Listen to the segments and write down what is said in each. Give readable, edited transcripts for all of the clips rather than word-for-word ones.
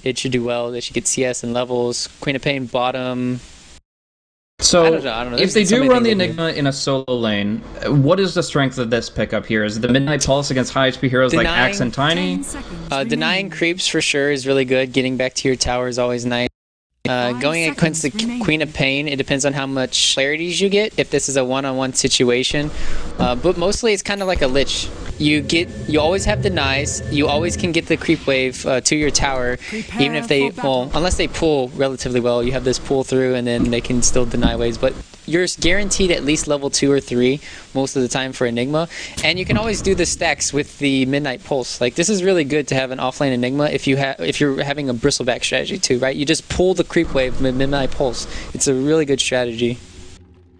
it should do well. They should get CS and levels. Queen of Pain bottom. So, I don't know. if they do run the Enigma in a solo lane, what is the strength of this pickup here? Is it the Midnight Pulse against high HP heroes like Axe and Tiny? Denying creeps for sure is really good. Getting back to your tower is always nice. Going against the Queen of Pain, it depends on how much clarities you get, if this is a one-on-one situation. But mostly it's kind of like a Lich. You always have denies, you always can get the creep wave to your tower, even if they, well, unless they pull relatively well, you have this pull through and then they can still deny waves, but you're guaranteed at least level 2 or 3 most of the time for Enigma, and you can always do the stacks with the Midnight Pulse. Like, this is really good to have an offlane Enigma if you're having a bristleback strategy too, right? You just pull the creep wave with Midnight Pulse. It's a really good strategy.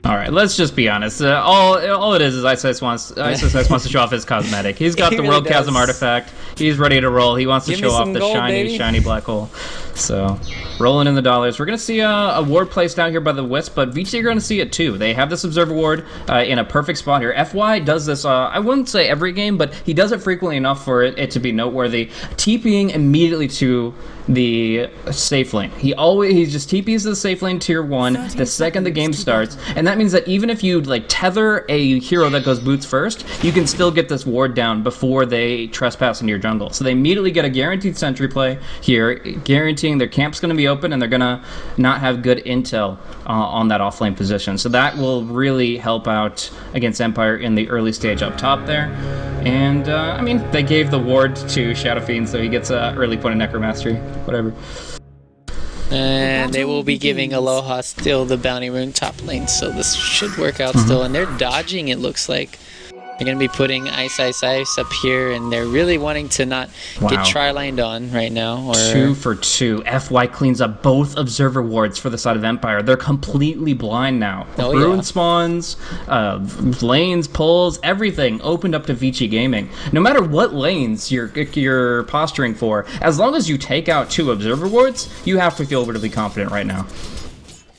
All right, let's just be honest. All it is ISS wants to show off his cosmetic. He's got the really World does. Chasm artifact. He's ready to roll. He wants to Give show me off some the gold, shiny black hole. So, rolling in the dollars. We're going to see a ward placed out here by the Wisp, but Vici are going to see it too. They have this Observer ward in a perfect spot here. FY does this, I wouldn't say every game, but he does it frequently enough for it to be noteworthy. TPing immediately to the safe lane. He just TPs to the safe lane tier 1 the second the game starts, and that means that even if you like tether a hero that goes boots first, you can still get this ward down before they trespass into your jungle. So they immediately get a guaranteed sentry play here, guaranteeing their camp's going to be open and they're going to not have good intel on that offlane position. So that will really help out against Empire in the early stage up top there. And, I mean, they gave the ward to Shadow Fiend, so he gets an early point of Necromastery. Whatever. And they will be giving Aloha still the bounty rune top lane, so this should work out still. And they're dodging, it looks like. They're going to be putting Ice up here, and they're really wanting to not get tri-lined on right now. Or 2 for 2. FY cleans up both Observer wards for the side of Empire. They're completely blind now. Rune spawns, lanes, pulls, everything opened up to Vici Gaming. No matter what lanes you're posturing for, as long as you take out 2 Observer wards, you have to feel really confident right now.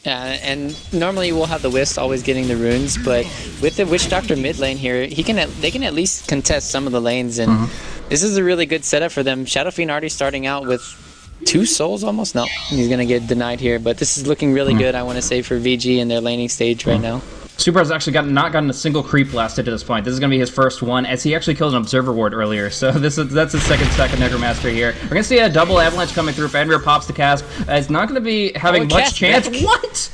Yeah, and normally we'll have the Wisp always getting the runes, but with the Witch Doctor mid lane here, they can at least contest some of the lanes, and this is a really good setup for them. Shadow Fiend already starting out with 2 souls almost? No, he's going to get denied here, but this is looking really good, I want to say, for VG in their laning stage right now. Super has actually not gotten a single creep blasted to this point. This is going to be his first one, as he actually killed an Observer ward earlier. So that's his second stack of Necromastery here. We're going to see a double Avalanche coming through. Fenrir pops the cast. It's not going to be having much chance. Back. What?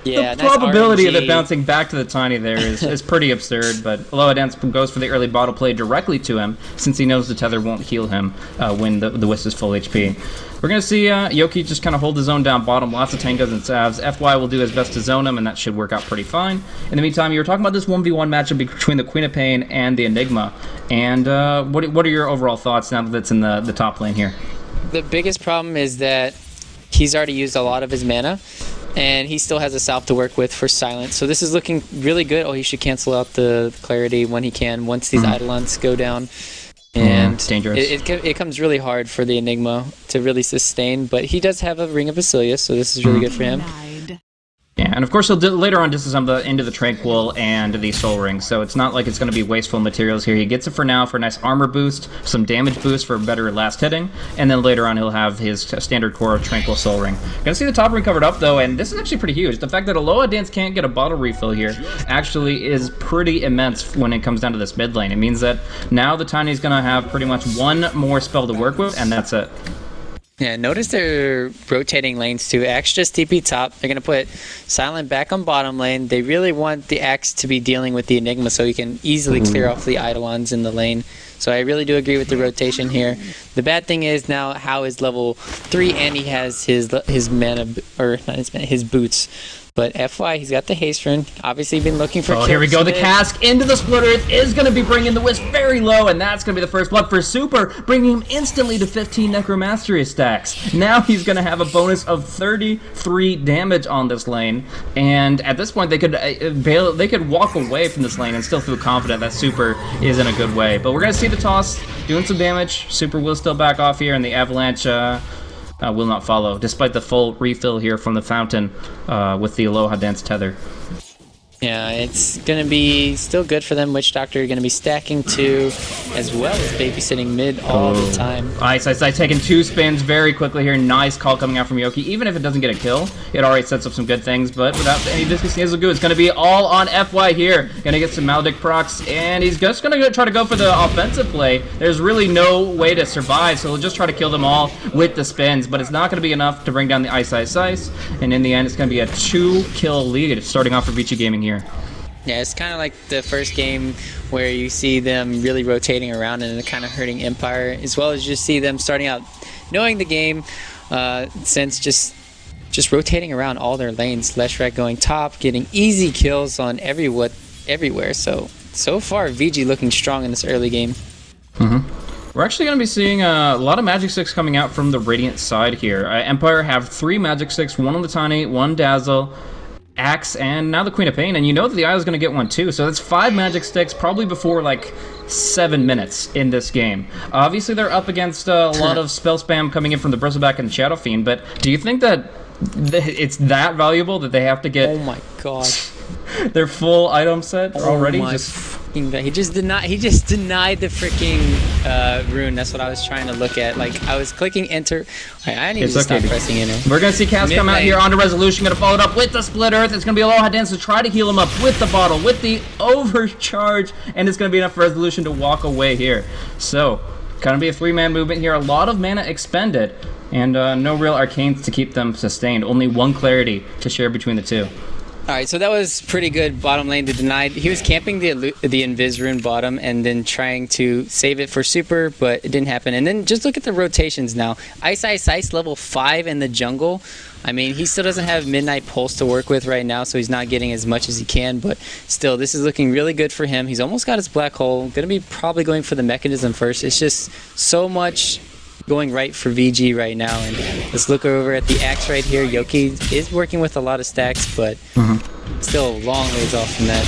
Yeah, the probability of it bouncing back to the Tiny there is pretty absurd, but Aloha Dance goes for the early bottle play directly to him, since he knows the tether won't heal him when the Wisp is full HP. We're going to see Yoki just kind of hold his own down bottom, lots of Tangas and Savs. FY will do his best to zone him, and that should work out pretty fine. In the meantime, you were talking about this 1v1 matchup between the Queen of Pain and the Enigma, and what are your overall thoughts now that it's in the top lane here? The biggest problem is that he's already used a lot of his mana, and he still has a South to work with for Silence. So this is looking really good. Oh, he should cancel out the Clarity when he can, once these Eidolons go down. And dangerous. It comes really hard for the Enigma to really sustain, but he does have a Ring of Basilius, so this is really good for him. Yeah, and of course he'll later on disassemble into the Tranquil and the Soul Ring, so it's not like it's going to be wasteful materials here. He gets it for now for a nice armor boost, some damage boost for better last hitting, and then later on he'll have his standard core of Tranquil Soul Ring. Gonna see the top ring covered up though, and this is actually pretty huge. The fact that Aloha Dance can't get a bottle refill here actually is pretty immense when it comes down to this mid lane. It means that now the Tiny's gonna have pretty much one more spell to work with, and that's it. Yeah, notice they're rotating lanes too. Axe just TP top. They're going to put Silent back on bottom lane. They really want the Axe to be dealing with the Enigma so he can easily clear off the Eidolons in the lane. So I really do agree with the rotation here. The bad thing is now How is level 3 and he has his mana, or not his mana, his boots. But FY, he's got the haste rune. Obviously been looking for kills. Here we go, the cask into the splitter. It is going to be bringing the Wisp very low, and that's going to be the first blood for Super, bringing him instantly to 15 Necromastery stacks. Now he's going to have a bonus of 33 damage on this lane, and at this point they could walk away from this lane and still feel confident that Super is in a good way. But we're going to see the toss doing some damage. Super will still back off here, and the Avalanche will not follow, despite the full refill here from the fountain with the Aloha Dance tether. Yeah, it's going to be still good for them. Witch Doctor going to be stacking 2, as well as babysitting mid all the time. Ice taking 2 spins very quickly here. Nice call coming out from Yoki. Even if it doesn't get a kill, it already sets up some good things, but without any Viscous Nasal Goo, it's going to be all on FY here. Going to get some Maledict procs, and he's just going to try to go for the offensive play. There's really no way to survive, so he'll just try to kill them all with the spins, but it's not going to be enough to bring down the Ice, and in the end, it's going to be a 2-kill lead starting off for Vici Gaming here. Yeah, it's kind of like the first game where you see them really rotating around and kind of hurting Empire, as well as you see them starting out knowing the game, since just rotating around all their lanes. Leshrac going top, getting easy kills on everywhere. So far, VG looking strong in this early game. We're actually going to be seeing a lot of Magic Sticks coming out from the Radiant side here. Empire have 3 Magic Sticks, 1 on the Tiny, 1 Dazzle, Axe, and now the Queen of Pain, and you know that the Isle is going to get 1 too, so that's 5 Magic Sticks, probably before like 7 minutes in this game. Obviously they're up against a lot of spell spam coming in from the Bristleback and Shadow Fiend, but do you think that it's that valuable that they have to get... Oh my god. their full item set already? He just denied the freaking rune. That's what I was trying to look at. Like, I was clicking enter. I need to stop pressing enter. We're gonna see Cass come out here onto Resolution, gonna follow it up with the Split Earth. It's gonna be a Aloha Dance to try to heal him up with the bottle, with the overcharge, and it's gonna be enough for Resolution to walk away here. So, gonna be a 3-man movement here. A lot of mana expended, and no real arcanes to keep them sustained. Only 1 clarity to share between the 2. Alright, so that was pretty good bottom lane to deny. He was camping the Invis rune bottom and then trying to save it for super, but it didn't happen. And then just look at the rotations now. Ice level 5 in the jungle. I mean, he still doesn't have Midnight Pulse to work with right now, so he's not getting as much as he can, but still, this is looking really good for him. He's almost got his Black Hole. Gonna be probably going for the Mechanism first. It's just so much going right for VG right now. And let's look over at the Axe right here. Yoki is working with a lot of stacks, but still a long ways off from that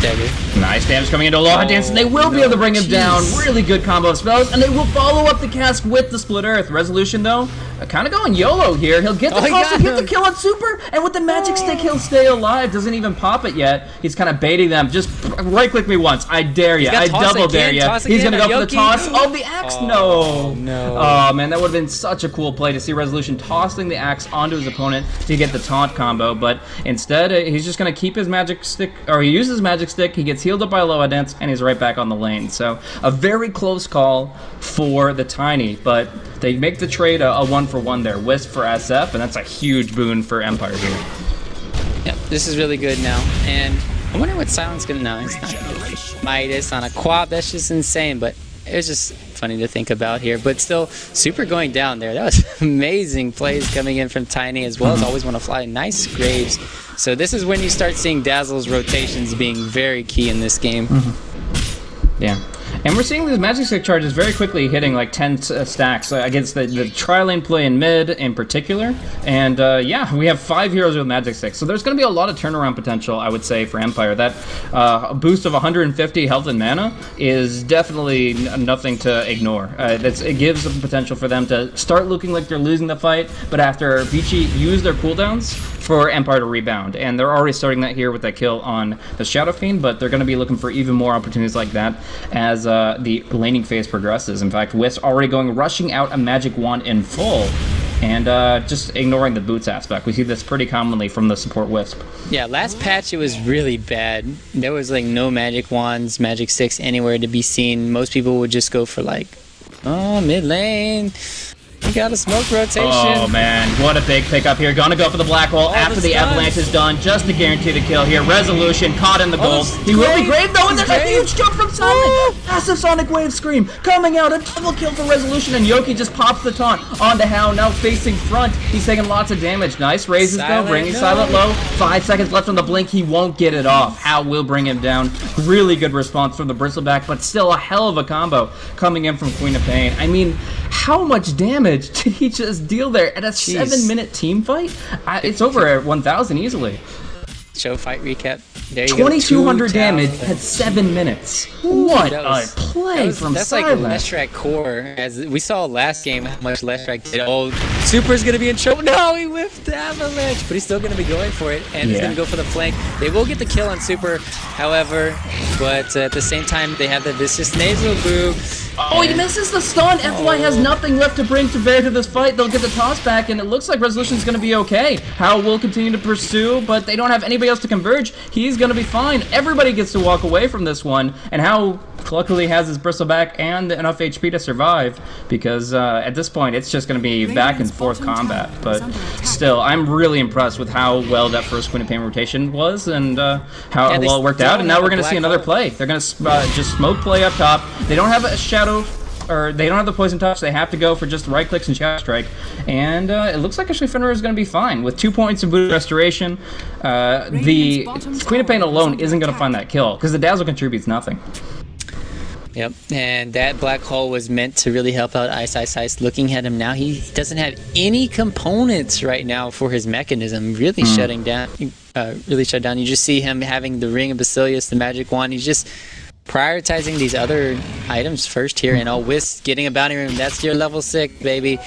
dagger. Nice damage coming into Aloha Dance, and they will be able to bring him down. Really good combo of spells, and they will follow up the cast with the Split Earth. Resolution, though, kind of going YOLO here. He'll get the toss, he'll get the kill on super, and with the Magic Stick, he'll stay alive. Doesn't even pop it yet. He's kind of baiting them. Just right-click me once. I dare you. I double dare you. He's going to go for the toss. Oh, the Axe. No. Oh, man, that would have been such a cool play to see Resolution tossing the Axe onto his opponent to get the taunt combo, but instead, he's just going to keep his Magic Stick, or he uses Magic Stick, he gets healed up by Aloha Dance, and he's right back on the lane. So, a very close call for the Tiny, but they make the trade a 1-for-1 there. Wisp for SF, and that's a huge boon for Empire here. Yeah, this is really good now, and I wonder what Silence gonna... No, it's not Midas on a quad. That's just insane, but it was just funny to think about here. But still, super going down there. That was amazing plays coming in from Tiny, as well as Always Want to Fly. Nice Graves. So this is when you start seeing Dazzle's rotations being very key in this game. Yeah. And we're seeing these Magic Stick charges very quickly hitting like 10 stacks against the tri-lane play in mid in particular. And yeah, we have 5 heroes with Magic Sticks. So there's going to be a lot of turnaround potential, I would say, for Empire. That boost of 150 health and mana is definitely nothing to ignore. It gives the potential for them to start looking like they're losing the fight, but after Vici use their cooldowns, for Empire to rebound. And they're already starting that here with that kill on the Shadow Fiend, but they're going to be looking for even more opportunities like that as the laning phase progresses. In fact, Wisp already rushing out a Magic Wand in full, and just ignoring the boots aspect. We see this pretty commonly from the support Wisp. Yeah, last patch it was really bad. There was like no Magic Wands, Magic Sticks anywhere to be seen. Most people would just go for like, oh, mid lane. We got a smoke rotation. Oh man, what a big pickup here. Gonna go for the Black Hole after the Avalanche is done, just to guarantee the kill here. Resolution caught in the gold. He will be grave though, and there's a huge jump from Silent. Massive Sonic Wave Scream coming out, a double kill for Resolution, and Yoki just pops the taunt onto How, now facing front. He's taking lots of damage. Nice raises though, bringing Silent low. 5 seconds left on the blink, he won't get it off. How will bring him down. Really good response from the Bristleback, but still a hell of a combo coming in from Queen of Pain. I mean, how much damage did he just deal there at a 7-minute team fight? It's over at 1,000 easily. show fight recap. There you 2200 go. damage at 7 minutes. What a play from That's Silent. like Leshrac core. As we saw last game, how much Leshrac did. Oh, Super's gonna be in trouble. No, he whiffed the avalanche, but he's still gonna be going for it, and he's gonna go for the flank. They will get the kill on Super, however, but at the same time, they have the vicious nasal boo. Oh, he misses the stun. FY has nothing left to bring to bear to this fight. They'll get the toss back, and it looks like Resolution's going to be okay. Hao will continue to pursue, but they don't have anybody else to converge. He's going to be fine. Everybody gets to walk away from this one, and Hao luckily has his bristleback and enough HP to survive, because at this point, it's just going to be back and forth combat. But still, I'm really impressed with how well that first Queen of Pain rotation was, and how well it worked out. And now we're going to see another play. They're going to just smoke play up top. They don't have a shadow, or they don't have the poison touch. They have to go for just right clicks and shadow strike, and it looks like actually Fenrir is going to be fine with 2 points of boot restoration. The Queen of Pain alone isn't going to find that kill because the dazzle contributes nothing. Yep, and that black hole was meant to really help out Ice. Looking at him now, he doesn't have any components right now for his mechanism. Really shutting down. Really shut down. You just see him having the Ring of Basilius, the magic wand. He's just prioritizing these other items first here, and Whisk getting a bounty room. That's your level 6, baby.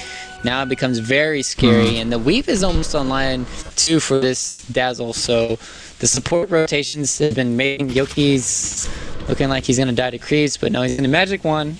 Now it becomes very scary, and the Weave is almost online too for this Dazzle, so the support rotations have been making Yoki's looking like he's gonna die to creeps, but no, he's in the magic one.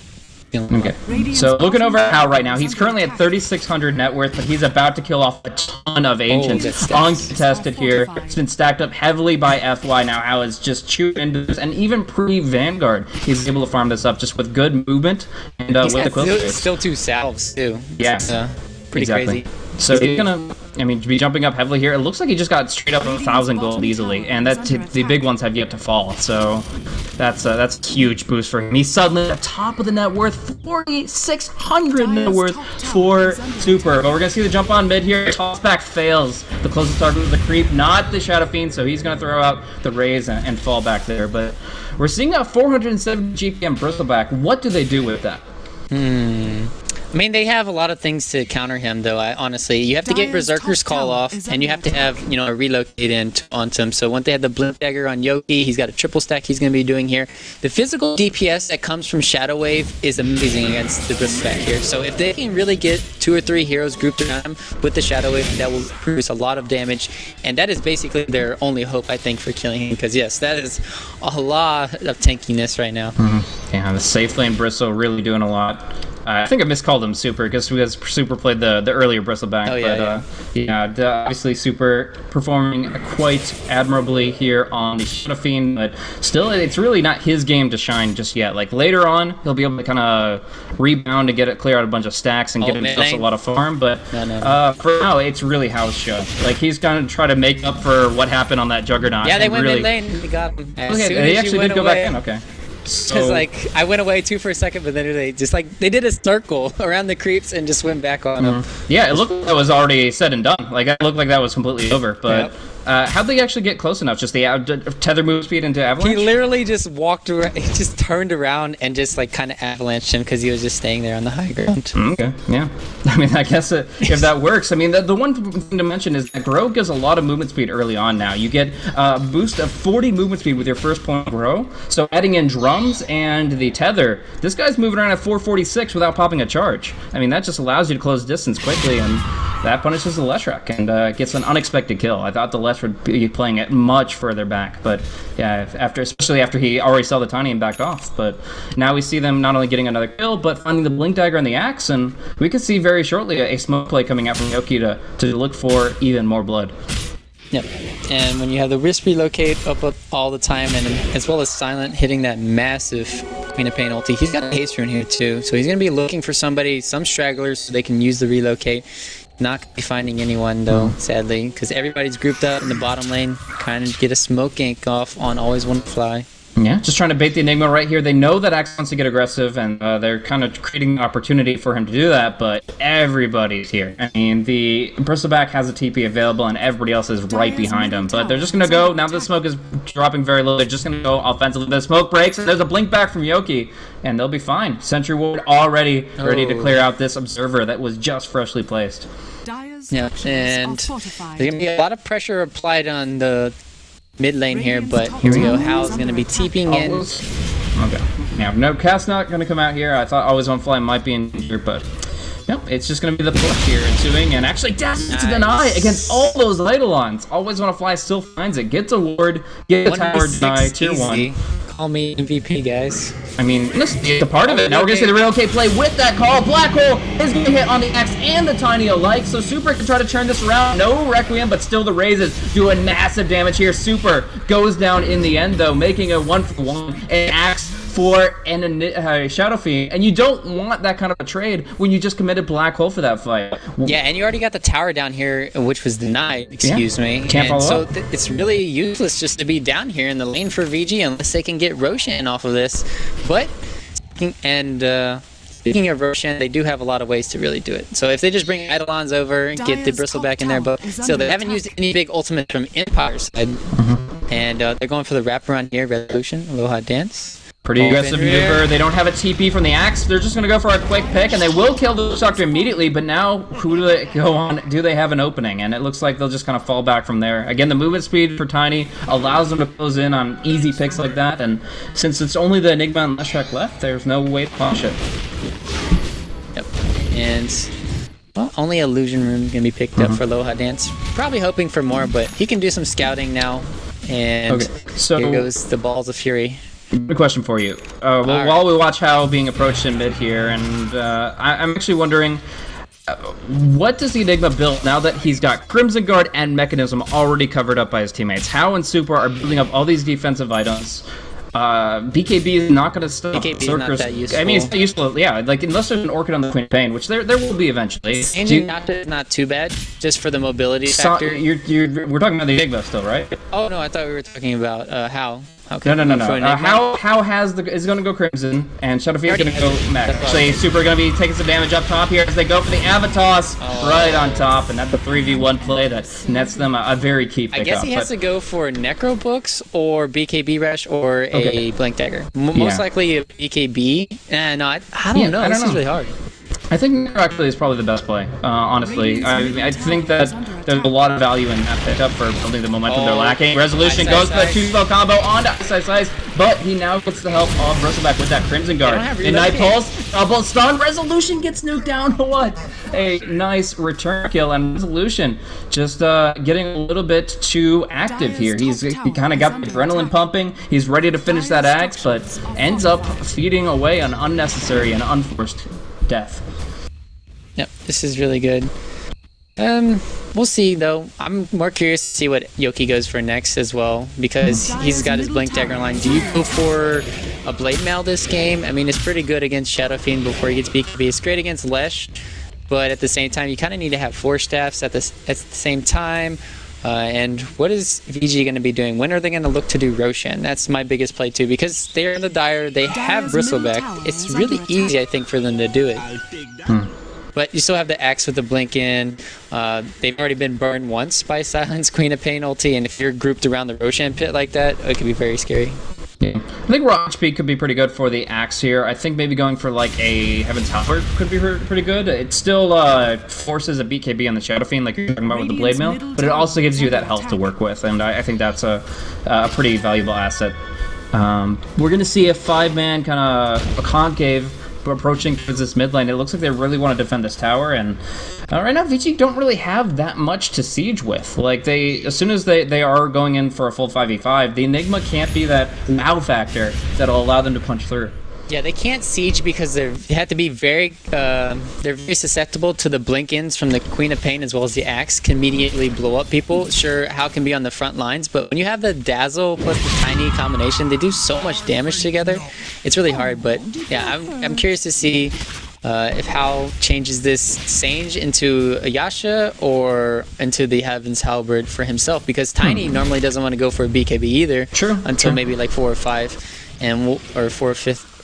Okay, so looking over at Hao right now, he's currently at 3,600 net worth, but he's about to kill off a ton of Ancients. Uncontested here. It's been stacked up heavily by FY now. Hao is just chewing into this, and even pre-Vanguard, he's able to farm this up just with good movement and with the quill space. Still 2 salves, too. Yeah, pretty crazy. So he's gonna, be jumping up heavily here. It looks like he just got straight up 1,000 gold easily, and the big ones have yet to fall. So that's a huge boost for him. He's suddenly at the top of the net worth, 4,600 net worth for Super. But we're gonna see the jump on mid here. Toss back fails. The closest target was the creep, not the Shadow Fiend. So he's gonna throw out the raise and fall back there. But we're seeing a 470 GPM bristleback. What do they do with that? I mean, they have a lot of things to counter him, though. Honestly, you have to get Berserker's Call off, and you have to have, a relocate onto him. So once they have the Blink Dagger on Yoki, he's got a triple stack he's going to be doing here. The physical DPS that comes from Shadow Wave is amazing against the Bristle Stack here. So if they can really get 2 or 3 heroes grouped around him with the Shadow Wave, that will produce a lot of damage. And that is basically their only hope, I think, for killing him. Because, yes, that is a lot of tankiness right now. Yeah, the safe lane Bristle really doing a lot. I think I miscalled him Super because Super played the earlier Bristleback. Obviously Super performing quite admirably here on the Shadow Fiend, but still it's really not his game to shine just yet. Like later on, he'll be able to kind of rebound and clear out a bunch of stacks and get himself a lot of farm, but for now it's really Hao's show. Like he's gonna try to make up for what happened on that Juggernaut. Yeah, they went mid lane. They got him. They actually did go back in. Okay. Because I went away too for a second, but then they just they did a circle around the creeps and just went back on them. Yeah, it looked like that was already said and done. Like it looked like that was completely over. But how'd they actually get close enough? Just the tether move speed into avalanche? He literally just walked around. He just turned around and just kind of avalanched him because he was just staying there on the high ground. Okay, yeah. I mean, I guess if that works. I mean, the one thing to mention is that Grow gives a lot of movement speed early on now. You get a boost of 40 movement speed with your first point of Grow. So adding in drums and the tether, this guy's moving around at 446 without popping a charge. I mean, that just allows you to close distance quickly, and that punishes the Leshrac and gets an unexpected kill. I thought the Lesh would be playing it much further back, but yeah, especially after he already saw the Tiny and backed off. But now we see them not only getting another kill, but finding the Blink Dagger and the Axe, and we could see very shortly a smoke play coming out from Yoki to look for even more blood. Yep, and when you have the wrist relocate up all the time, and as well as Silent hitting that massive Queen of Pain ulti, he's got a haste rune here too, so he's going to be looking for some stragglers so they can use the relocate. Not going to be finding anyone though, sadly, because everybody's grouped up in the bottom lane, kind of get a smoke gank off on Always Want to Fly. Yeah, just trying to bait the Enigma right here. They know that Axe wants to get aggressive, and they're kind of creating an opportunity for him to do that, but everybody's here. I mean, the Bristleback has a TP available, and everybody else is right behind him, but they're just going to go, now that the smoke is dropping very low, they're just going to go offensively. The smoke breaks, and there's a blink back from Yoki, and they'll be fine. Sentry Ward already ready to clear out this Observer that was just freshly placed. Yeah, and there's going to be a lot of pressure applied on the mid lane here, but here we go. Hal's gonna be TPing in. Okay. Now, no, Cat's not going to come out here. I thought Always on Fly might be in here, but nope, it's just going to be the push here ensuing, and actually death to deny against all those Eidolons. Always on Fly still finds it, gets a ward, gets a tower deny, tier 1. Call me MVP, guys. I mean, listen, it's a part of it. Now we're going to see the real okay play with that call. Black Hole is going to hit on the X and the Tiny alike, so Super can try to turn this around. No Requiem, but still the raises doing massive damage here. Super goes down in the end, though, making a 1-for-1, and Axe for a Shadow Fiend, and you don't want that kind of a trade when you just committed Black Hole for that fight. Yeah, and you already got the tower down here, which was denied, excuse me. Can't follow so up. It's really useless just to be down here in the lane for VG unless they can get Roshan off of this. But, speaking of Roshan, they do have a lot of ways to really do it. So if they just bring Eidolons over, get the Bristle back in there, but still, they haven't used any big ultimate from Empire's side. And they're going for the wraparound here, Resolution, Aloha Dance. Pretty aggressive maneuver. They don't have a TP from the Axe. They're just going to go for a quick pick, and they will kill the Doctor immediately, but now who do they go on? Do they have an opening? And it looks like they'll just kind of fall back from there. Again, the movement speed for Tiny allows them to close in on easy picks like that, and since it's only the Enigma and Leshrac left, there's no way to punish it. Yep. And well, only Illusion Room going to be picked up for Aloha Dance. Probably hoping for more, but he can do some scouting now. And so here goes the Balls of Fury. Good question for you. While we watch Hal being approached in mid here, and I'm actually wondering, what does the Enigma build now that he's got Crimson Guard and Mechanism already covered up by his teammates? Hal and Super are building up all these defensive items. BKB is not going to stop. BKB is not that useful. I mean, it's not useful, yeah, like, unless there's an Orchid on the Queen of Pain, which there will be eventually. Changing Nocta is not too bad, just for the mobility factor. We're talking about the Enigma still, right? Oh, no, I thought we were talking about Hal. Okay. No. How is going to go Crimson, and Shadow Fiend's going to go Mech. Actually, Super going to be taking some damage up top here as they go for the Avatos right on top, and that's a 3v1 play that nets them a very key pickup. I guess he has to go for Necro Books or BKB Rush or a Blink Dagger. Most likely a BKB. No, I don't know. This is really hard. I think Necro actually is probably the best play, honestly. I think that there's a lot of value in that pickup for building the momentum they're lacking. Resolution goes for the 2-spell combo onto Ice, but he now gets the help of Bristleback with that Crimson Guard. And Night Pulse, double stun, Resolution gets nuked down. What a nice return kill, and Resolution just getting a little bit too active here. He kind of got the adrenaline pumping. He's ready to finish that Axe, but ends up feeding away an unnecessary and unforced death. Yep, this is really good. We'll see though. I'm more curious to see what Yoki goes for next as well, because he's got his Blink Dagger line. Do you go for a Blade Mail this game? I mean, it's pretty good against Shadow Fiend before he gets BKB. It's great against Lesh, but at the same time, you kind of need to have 4 staffs at the same time. And what is VG going to be doing? When are they going to look to do Roshan? That's my biggest play too, because they're in the Dire. They have Bristleback. It's really easy, I think, for them to do it. But you still have the Axe with the blink in. They've already been burned once by Silence Queen of Pain ulti, and if you're grouped around the Roshan pit like that, it could be very scary. Yeah. I think raw HP could be pretty good for the Axe here. I think maybe going for like a Heaven's Halberd could be pretty good. It still forces a BKB on the Shadow Fiend like you're talking about with the Blade Mail, but it also gives you that health to work with, and I think that's a pretty valuable asset. We're going to see a 5-man kind of a concave approaching towards this mid lane. It looks like they really want to defend this tower, and right now Vici don't really have that much to siege with. Like, as soon as they are going in for a full 5v5, the Enigma can't be that wow factor that'll allow them to punch through. Yeah, they can't siege because they have to be they're very susceptible to the blink-ins from the Queen of Pain as well as the Axe can immediately blow up people. Sure, Hal can be on the front lines, but when you have the Dazzle plus the Tiny combination, they do so much damage together. It's really hard, but yeah, I'm curious to see if Hal changes this Sage into a Yasha or into the Heaven's Halberd for himself, because Tiny normally doesn't want to go for a BKB either until maybe like 4 or 5 or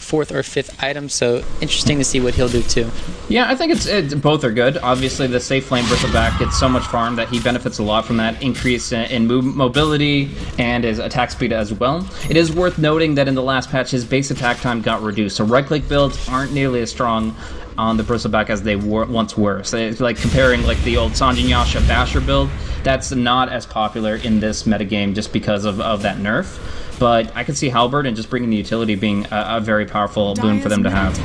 4th or 5th item, so interesting to see what he'll do too. Yeah, I think it's both are good. Obviously, the Safe Flame Bristleback gets so much farm that he benefits a lot from that increase in mobility and his attack speed as well. It is worth noting that in the last patch, his base attack time got reduced, so right-click builds aren't nearly as strong on the bristleback as they once were. So it's like comparing like the old Sanjin Yasha Basher build, that's not as popular in this metagame just because of that nerf. But I can see Halberd and just bringing the utility being a very powerful boon for them to have.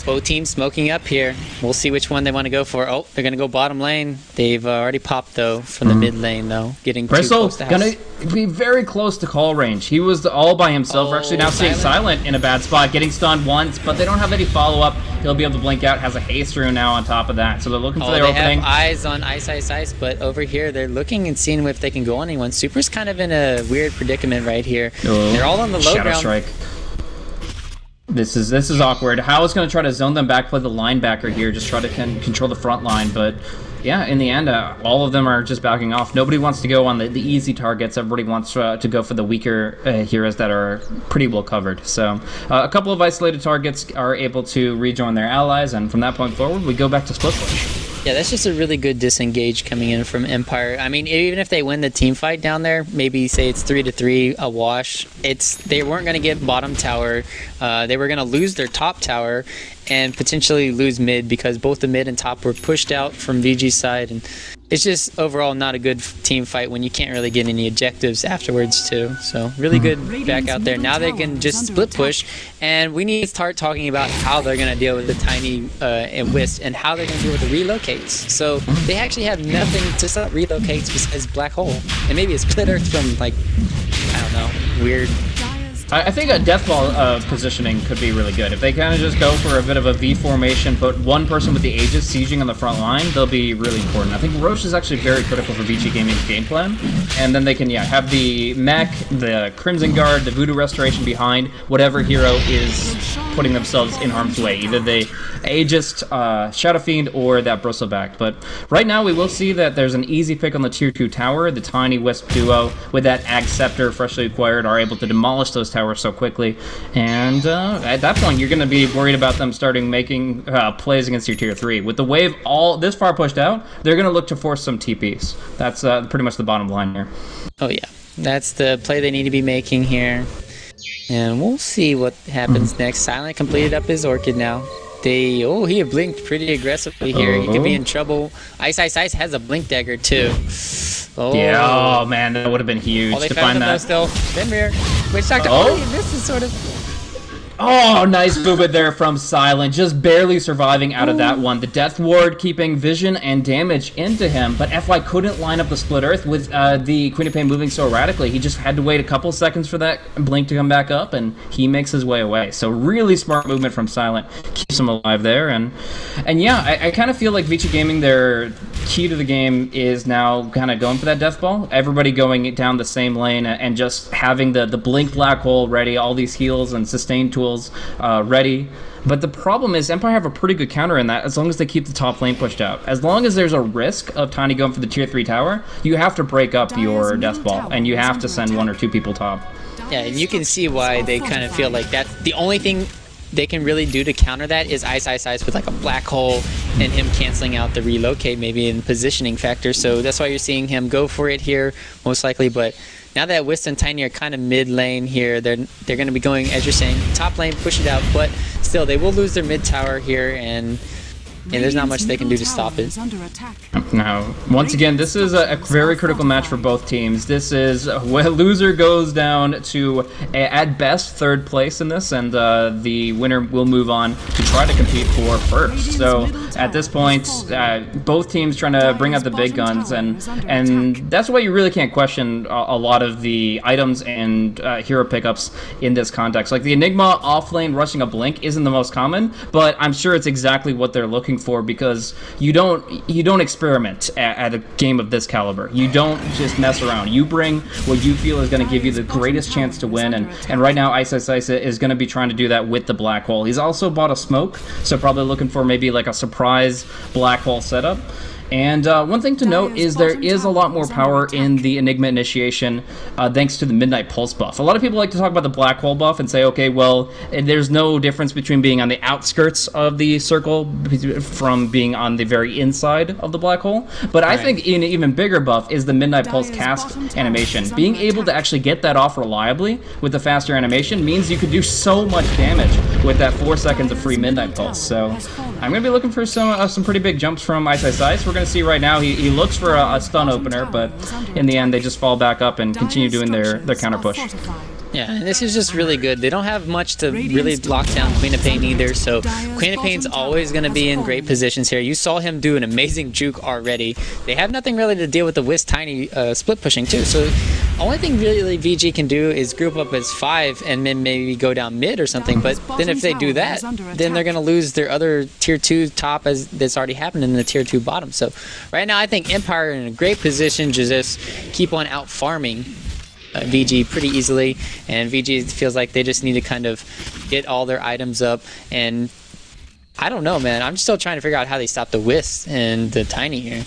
Both teams smoking up here. We'll see which one they want to go for. Oh, they're going to go bottom lane. They've already popped, though, from the mid lane, though. Getting too close to house. Going to be very close to call range. He was all by himself. We're actually now seeing Silent in a bad spot, getting stunned once, but they don't have any follow-up. He'll be able to blink out. Has a haste rune now on top of that. So they're looking for their opening. They have eyes on Ice, but over here, they're looking and seeing if they can go on anyone. Super's kind of in a weird predicament right here. Oh, they're all on the low Shadow ground. Strike. This is awkward. How is going to try to zone them back, play the linebacker here, just try to control the front line, but yeah, in the end, all of them are just backing off. Nobody wants to go on the easy targets. Everybody wants to go for the weaker heroes that are pretty well covered. So a couple of isolated targets are able to rejoin their allies, and from that point forward, we go back to split push. Yeah, that's just a really good disengage coming in from Empire. I mean, even if they win the team fight down there, maybe say it's 3-3, a wash, they weren't going to get bottom tower. They were going to lose their top tower and potentially lose mid because both the mid and top were pushed out from VG's side. And it's just overall not a good team fight when you can't really get any objectives afterwards too. So really good back out there. Now they can just split push, and we need to start talking about how they're going to deal with the Tiny and Wisp and how they're going to deal with the relocates. So they actually have nothing to stop relocates besides Black Hole and maybe a split earth from like, I don't know, weird. I think a death ball positioning could be really good. If they kind of just go for a bit of a V formation, put one person with the Aegis sieging on the front line, they'll be really important. I think Roche is actually very critical for Vici Gaming's game plan. And then they can, yeah, have the mech, the Crimson Guard, the Voodoo Restoration behind whatever hero is putting themselves in harm's way. Either the Aegis, Shadow Fiend, or that Bristleback. But right now we will see that there's an easy pick on the tier 2 tower. The Tiny Wisp duo with that Ag Scepter freshly acquired are able to demolish those towers so quickly, and at that point you're going to be worried about them starting making plays against your tier 3. With the wave all this far pushed out, they're going to look to force some TPs. That's pretty much the bottom line here. Oh yeah, that's the play they need to be making here, and we'll see what happens next. Silent completed up his Orchid now. He blinked pretty aggressively here. He could be in trouble. Ice has a blink dagger too. Oh. Yeah, oh man, that would have been huge to find that. Still. Fenrir. Witch Doctor. Oh, he misses sort of. Oh, nice boobit there from Silent, just barely surviving out of that one. The Death Ward keeping vision and damage into him, but FY couldn't line up the Split Earth with the Queen of Pain moving so erratically. He just had to wait a couple seconds for that blink to come back up, and he makes his way away. So really smart movement from Silent, keeps him alive there. And yeah, I kind of feel like Vici Gaming, their key to the game is now kind of going for that Death Ball. Everybody going down the same lane and just having the Blink Black Hole ready, all these heals and sustain tools ready. But the problem is Empire have a pretty good counter in that as long as they keep the top lane pushed out. As long as there's a risk of Tiny going for the tier 3 tower, you have to break up your Death Ball and you have to send 1 or 2 people top. Yeah, and you can see why they kind of feel like that's the only thing they can really do to counter that is Ice with like a Black Hole and him canceling out the relocate maybe in positioning factor. So that's why you're seeing him go for it here most likely. But now that Wisp and Tiny are kind of mid lane here, they're going to be going, as you're saying, top lane, push it out, but still they will lose their mid tower here, and there's not much they can do to stop it. Now, once again, this is a very critical match for both teams. This is where loser goes down to, at best, 3rd place in this, and the winner will move on to try to compete for 1st. So, at this point, both teams trying to bring out the big guns, and that's why you really can't question a lot of the items and hero pickups in this context. Like, the Enigma offlane rushing a Blink isn't the most common, but I'm sure it's exactly what they're looking for, because you don't experiment at a game of this caliber. You don't just mess around. You bring what you feel is going to give you the greatest chance to win, and right now Ice is going to be trying to do that with the Black Hole. He's also bought a smoke, so probably looking for maybe like a surprise Black Hole setup. And one thing to note is there is a lot more power in the Enigma initiation thanks to the Midnight Pulse buff. A lot of people like to talk about the Black Hole buff and say, okay, well, there's no difference between being on the outskirts of the circle from being on the very inside of the Black Hole. But I think an even bigger buff is the Midnight Pulse cast animation. Being able to actually get that off reliably with the faster animation means you could do so much damage with that 4 seconds of free Midnight Pulse. So I'm going to be looking for some pretty big jumps from Ice Ice Ice. We're going to see right now he looks for a stun opener, but in the end they just fall back up and continue doing their counter push. Yeah, and this is just really good. They don't have much to really lock down Queen of Pain either, so Queen of Pain's always going to be in great positions here. You saw him do an amazing juke already. They have nothing really to deal with the Wisp Tiny split pushing too, so the only thing really VG can do is group up as 5 and then maybe go down mid or something, but then if they do that, then they're going to lose their other tier 2 top as that's already happened in the tier 2 bottom. So right now I think Empire are in a great position to just keep on out farming VG pretty easily, and VG feels like they just need to kind of get all their items up, and I don't know, man. I'm still trying to figure out how they stop the Wisp and the Tiny here.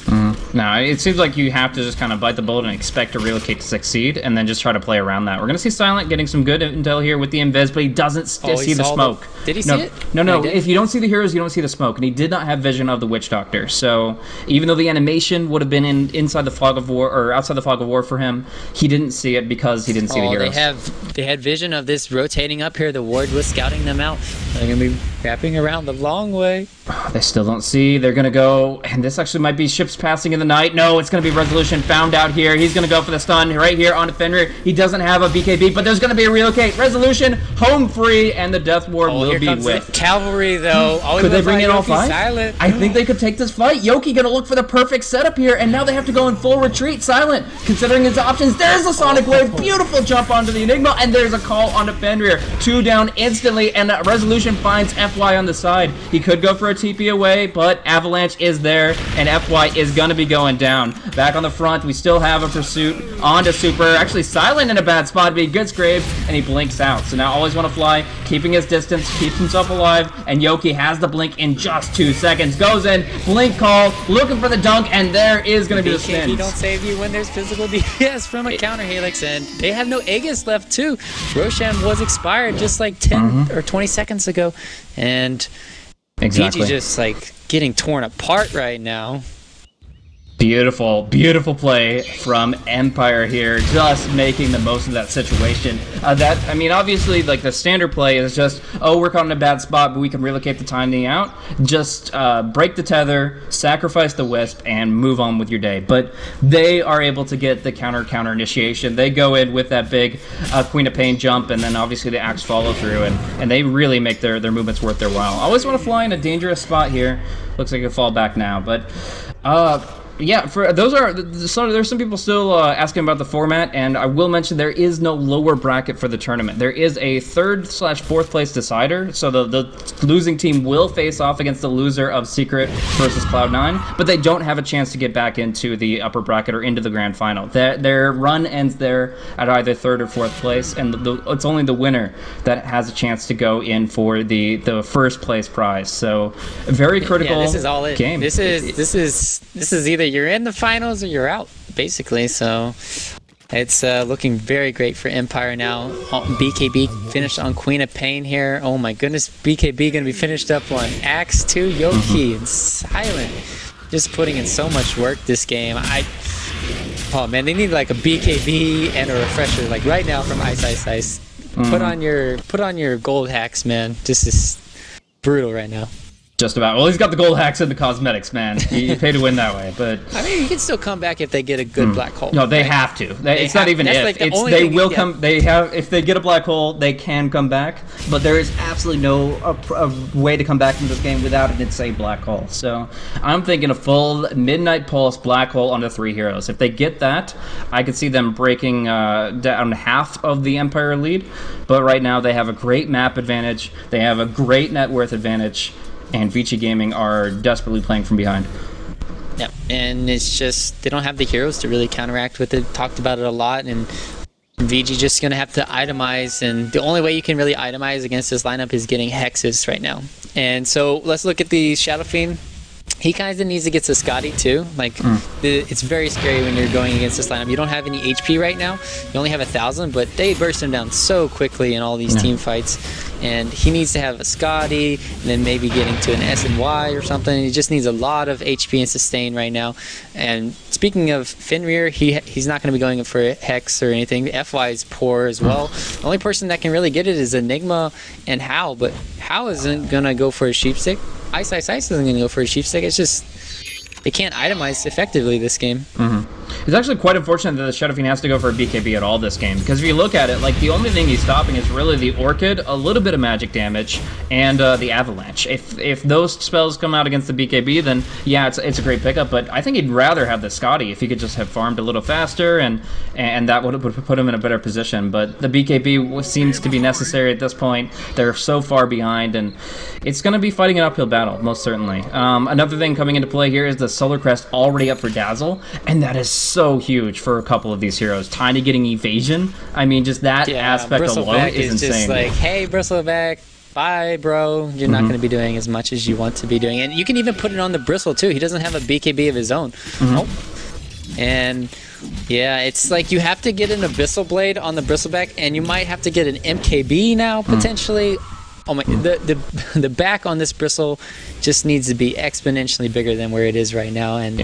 No, it seems like you have to just kind of bite the bullet and expect to relocate to succeed, and then just try to play around that. We're going to see Silent getting some good intel here with the invis, but he doesn't see the smoke. Did he see it? No. If you don't see the heroes, you don't see the smoke, and he did not have vision of the Witch Doctor. So even though the animation would have been inside the Fog of War or outside the Fog of War for him, he didn't see it because he didn't see the heroes. They had vision of this rotating up here. The ward was scouting them out. They're going to be wrapping around the long way. They still don't see. They're going to go, and this actually might be ships passing in the night. No, it's going to be Resolution found out here. He's going to go for the stun right here on Fenrir. He doesn't have a BKB, but there's going to be a relocate. Resolution, home free, and the Death Ward will be with. Cavalry, though. Could they bring in all 5? Silent. I think they could take this fight. Yoki going to look for the perfect setup here, and now they have to go in full retreat. Silent, considering his options. There's a Sonic Wave. Beautiful jump onto the Enigma, and there's a call onto Fenrir. 2 down instantly, and Resolution finds FY on the side. He could go for a TP away, but Avalanche is there, and FY is going to be going down. Back on the front, we still have a pursuit onto Super. Actually, Silent in a bad spot, but he gets graved, and he blinks out. So now always want to fly, keeping his distance, keeps himself alive, and Yoki has the blink in just 2 seconds. Goes in, blink call, looking for the dunk, and there is going to be the spin. BKB don't save you when there's physical DPS from a counter Helix, and they have no Aegis left too. Roshan was expired just like 10 or 20 seconds ago, and VG just like getting torn apart right now. Beautiful, beautiful play from Empire here, just making the most of that situation. I mean, obviously, like, the standard play is just, oh, we're caught in a bad spot, but we can relocate the timing out. Just break the tether, sacrifice the Wisp, and move on with your day. But they are able to get the counter initiation. They go in with that big Queen of Pain jump, and then obviously the Axe follow through, and they really make their movements worth their while. Always want to fly in a dangerous spot here. Looks like it'll fall back now, but yeah, there's some people still asking about the format, and I will mention there is no lower bracket for the tournament. There is a 3rd/4th place decider, so the losing team will face off against the loser of Secret versus Cloud9, but they don't have a chance to get back into the upper bracket or into the grand final. Their run ends there at either 3rd or 4th place, and it's only the winner that has a chance to go in for the 1st place prize. So a very critical this is all it. Game. This is either you're in the finals or you're out, basically. So it's looking very great for Empire now. BKB finished on Queen of Pain here. Oh my goodness, BKB gonna be finished up on Axe 2, Yoki, and Silent. Just putting in so much work this game. Oh man, they need like a BKB and a refresher like right now from Ice Ice Ice. Put on your gold hacks, man. This is brutal right now. Just about. Well, he's got the gold hacks and the cosmetics, man. You pay to win that way, but I mean, you can still come back if they get a good black hole. No, they have to. It's not even if. Like they will come. They have. If they get a black hole, they can come back. But there is absolutely no a way to come back from this game without an insane black hole. So I'm thinking a full Midnight Pulse black hole on the 3 heroes. If they get that, I could see them breaking down half of the Empire lead. But right now, they have a great map advantage. They have a great net worth advantage. And Vici Gaming are desperately playing from behind. Yeah, and it's just they don't have the heroes to really counteract with it. Talked about it a lot, and VG just gonna have to itemize, and the only way you can really itemize against this lineup is getting hexes right now. And so let's look at the Shadow Fiend. He kind of needs to get to Scotty too. Like, it's very scary when you're going against this lineup. You don't have any HP right now. You only have 1,000, but they burst him down so quickly in all these team fights. And he needs to have a Scotty, and then maybe getting to an S and Y or something. He just needs a lot of HP and sustain right now. And speaking of Fenrir, he's not going to be going for Hex or anything. FY is poor as well. The only person that can really get it is Enigma and Hal, but Hal isn't going to go for a Sheepstick. Ice isn't going to go for a Sheepstick. It's just, they can't itemize effectively this game. It's actually quite unfortunate that the Shadow Fiend has to go for a BKB at all this game, because if you look at it, like, the only thing he's stopping is really the Orchid, a little bit of magic damage, and the Avalanche. If those spells come out against the BKB, then yeah, it's a great pickup, but I think he'd rather have the Scotty if he could just have farmed a little faster, and that would put him in a better position. But the BKB seems to be necessary at this point. They're so far behind, and it's going to be fighting an uphill battle, most certainly. Another thing coming into play here is the Solar Crest already up for Dazzle, and that is so huge for a couple of these heroes. Tiny getting evasion. I mean, just that aspect alone is insane. Just like, hey, Bristleback, bye, bro. You're not going to be doing as much as you want to be doing. And you can even put it on the Bristle, too. He doesn't have a BKB of his own. And yeah, it's like you have to get an Abyssal Blade on the Bristleback, and you might have to get an MKB now, potentially. Oh my, the back on this Bristle just needs to be exponentially bigger than where it is right now. And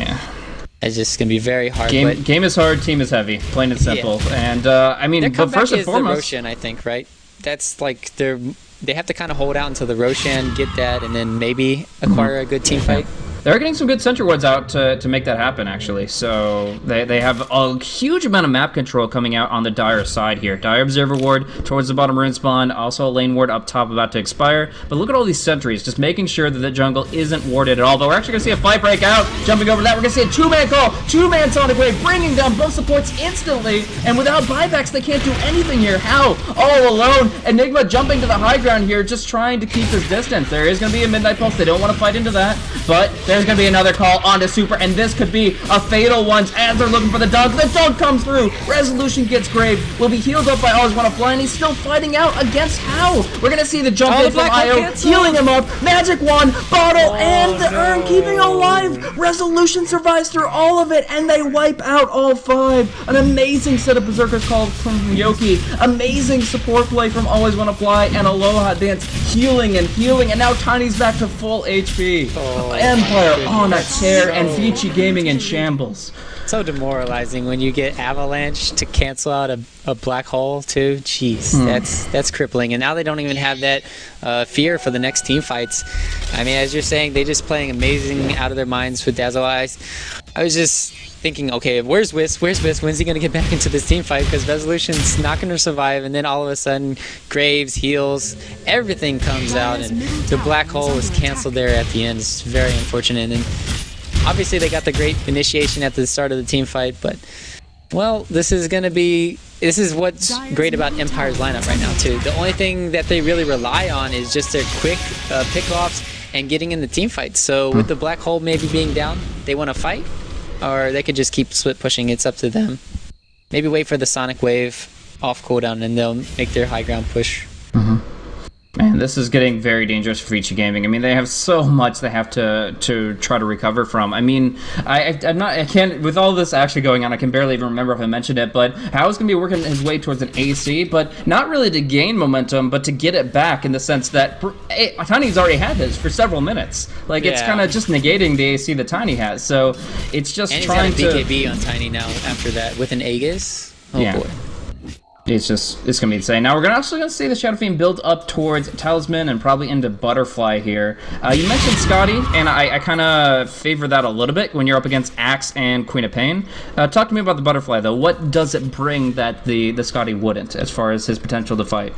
it's just going to be very hard. Game is hard, team is heavy, plain and simple. And I mean, but first and foremost, the Roshan, I think, right? That's like they have to kind of hold out until the Roshan get that, and then maybe acquire a good team fight. They're getting some good sentry wards out to make that happen, actually. So they have a huge amount of map control coming out on the Dire side here. Dire Observer ward towards the bottom rune spawn, also a lane ward up top about to expire. But look at all these sentries, just making sure that the jungle isn't warded at all. Though we're actually going to see a fight break out. Jumping over that, we're going to see a two-man call, two-man Sonic Wave, bringing down both supports instantly. And without buybacks, they can't do anything here. How? All alone. Enigma jumping to the high ground here, just trying to keep his distance. There is going to be a Midnight Pulse. They don't want to fight into that, but there's going to be another call onto Super, and this could be a fatal one as they're looking for the dog. The dog comes through. Resolution gets graved. Will be healed up by Always Wanna Fly, and he's still fighting out against How. We're going to see the jump in from IO, healing him up. Magic Wand, Bottle, and the Urn keeping alive. Resolution survives through all of it, and they wipe out all five. An amazing set of Berserkers called from Yoki. Amazing support play from Always Wanna Fly, and Aloha Dance healing, and now Tiny's back to full HP. Empire on a tear, and Vici Gaming in shambles. So demoralizing when you get Avalanche to cancel out a black hole too. Jeez, that's crippling. And now they don't even have that fear for the next team fights. I mean, as you're saying, they just playing amazing out of their minds with Dazzle Eyes. I was just thinking, okay, where's Wisp? When's he going to get back into this team fight? Because Resolution's not going to survive, and then all of a sudden, Graves, heals, everything comes out, and the black hole is canceled there at the end. It's very unfortunate. And obviously, they got the great initiation at the start of the team fight, but, well, this is what's great about Empire's lineup right now, too. The only thing that they really rely on is just their quick pick-offs and getting in the team fight. So with the black hole maybe being down, they want to fight, or they could just keep split pushing. It's up to them. Maybe wait for the Sonic Wave off cooldown, and they'll make their high ground push. Man, this is getting very dangerous for Vici Gaming. I mean, they have so much they have to try to recover from. I mean, I can't, with all this actually going on, I can barely even remember if I mentioned it, but Hao's going to be working his way towards an AC, but not really to gain momentum, but to get it back in the sense that Tiny's already had his for several minutes. Like, it's kind of just negating the AC that Tiny has, so it's just and trying he's got a BKB on Tiny now after that with an Aegis. Oh boy. It's gonna be insane. Now we're also gonna see the Shadow Fiend build up towards Talisman and probably into Butterfly here. You mentioned Scotty, and I kind of favor that a little bit when you're up against Axe and Queen of Pain. Talk to me about the Butterfly though. What does it bring that the Scotty wouldn't, as far as his potential to fight?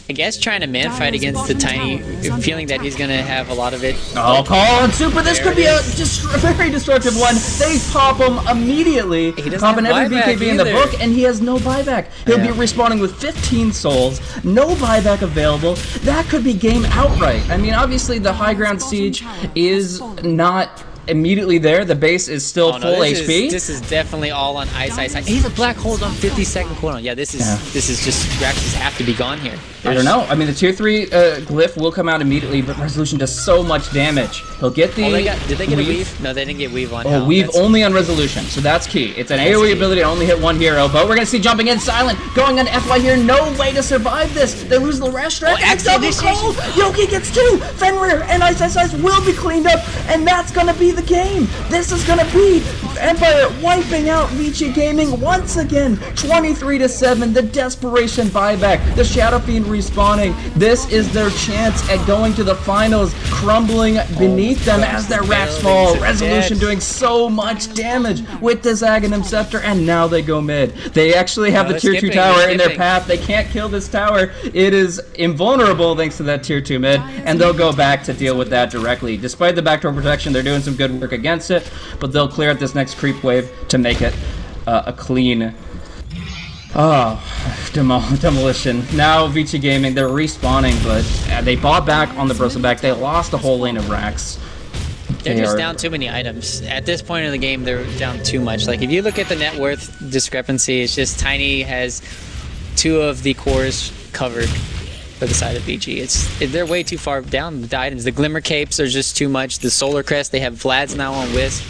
I guess trying to man fight against the Tiny, feeling that he's going to have a lot of it. Oh, call on Super. This could be a very destructive one. They pop him immediately, popping every BKB in the book, and he has no buyback. He'll be respawning with 15 souls, no buyback available. That could be game outright. I mean, obviously the high ground siege is not immediately there. The base is still full HP. This is definitely all on ice. He's a black hole on 50-second cooldown. Yeah, this is just Raxes have to be gone here. I don't know. I mean, the tier 3 glyph will come out immediately, but Resolution does so much damage. He'll get the. Did they get a weave? No, they didn't get weave on. Oh, weave only on Resolution, so that's key. It's an AoE ability to only hit one hero, but we're gonna see jumping in silent, going on FY here. No way to survive this. They lose the rash strike. Double cold. Yoki gets 2. Fenrir and Ice will be cleaned up, and that's gonna be the game. This is gonna be Empire wiping out Vici Gaming once again. 23-7. The desperation buyback. The Shadow Fiend respawning. This is their chance at going to the finals, crumbling beneath them as their racks fall. Resolution doing so much damage with this Aghanim Scepter, and now they go mid. They actually have the tier 2 tower in their path. They can't kill this tower. It is invulnerable thanks to that tier 2 mid, and they'll go back to deal with that directly. Despite the backdoor protection, they're doing some good work against it, but they'll clear out this next creep wave to make it a clean demolition. Now Vici Gaming, they're respawning, but they bought back on the bristleback. They lost a whole lane of racks. They're just down too many items. At this point in the game, they're down too much. Like, if you look at the net worth discrepancy, it's just Tiny has 2 of the cores covered for the side of VG. They're way too far down with the items. The Glimmer Capes are just too much. The Solar Crest, they have Vlad's now on Wisp.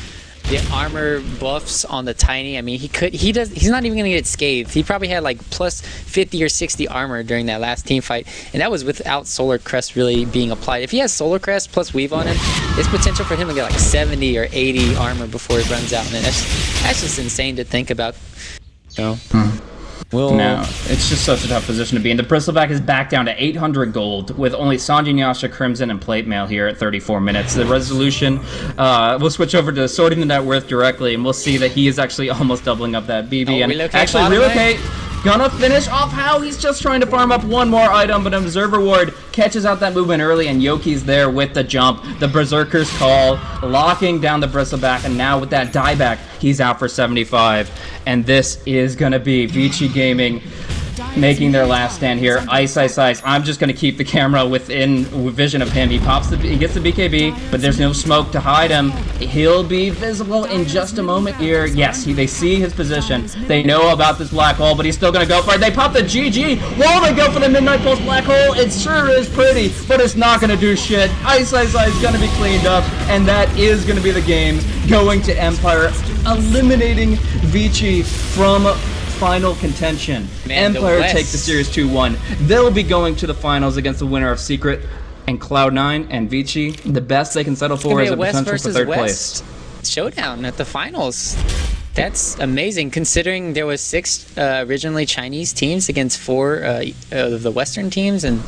The armor buffs on the Tiny, I mean, he's not even gonna get scathed. He probably had like plus 50 or 60 armor during that last team fight, and that was without Solar Crest really being applied. If he has Solar Crest plus Weave on him, it's potential for him to get like 70 or 80 armor before he runs out, and that's just insane to think about. You know? No, it's just such a tough position to be in. The bristleback is back down to 800 gold with only Sanjin, Yasha, Crimson, and Plate Mail here at 34 minutes. The Resolution, we'll switch over to sorting the net worth directly, and we'll see that he is actually almost doubling up that BB. And actually, relocate. Gonna finish off how he's just trying to farm up one more item, but Observer Ward catches out that movement early, and Yoki's there with the jump. The Berserker's Call, locking down the bristleback, and now with that dieback, he's out for 75. And this is gonna be Vici Gaming making their last stand here. Ice. I'm just gonna keep the camera within vision of him. He gets the BKB, but there's no smoke to hide him. He'll be visible in just a moment here. Yes, they see his position. They know about this black hole, but he's still gonna go for it. They pop the GG while they go for the Midnight Pulse black hole. It sure is pretty, but it's not gonna do shit. Ice is gonna be cleaned up, and that is gonna be the game going to Empire, eliminating Vici from final contention. Empire take the series 2-1. They'll be going to the finals against the winner of Secret and Cloud9 and Vici. The best they can settle for is a potential for third place. Showdown at the finals. That's amazing, considering there was 6 originally Chinese teams against 4 of the Western teams, and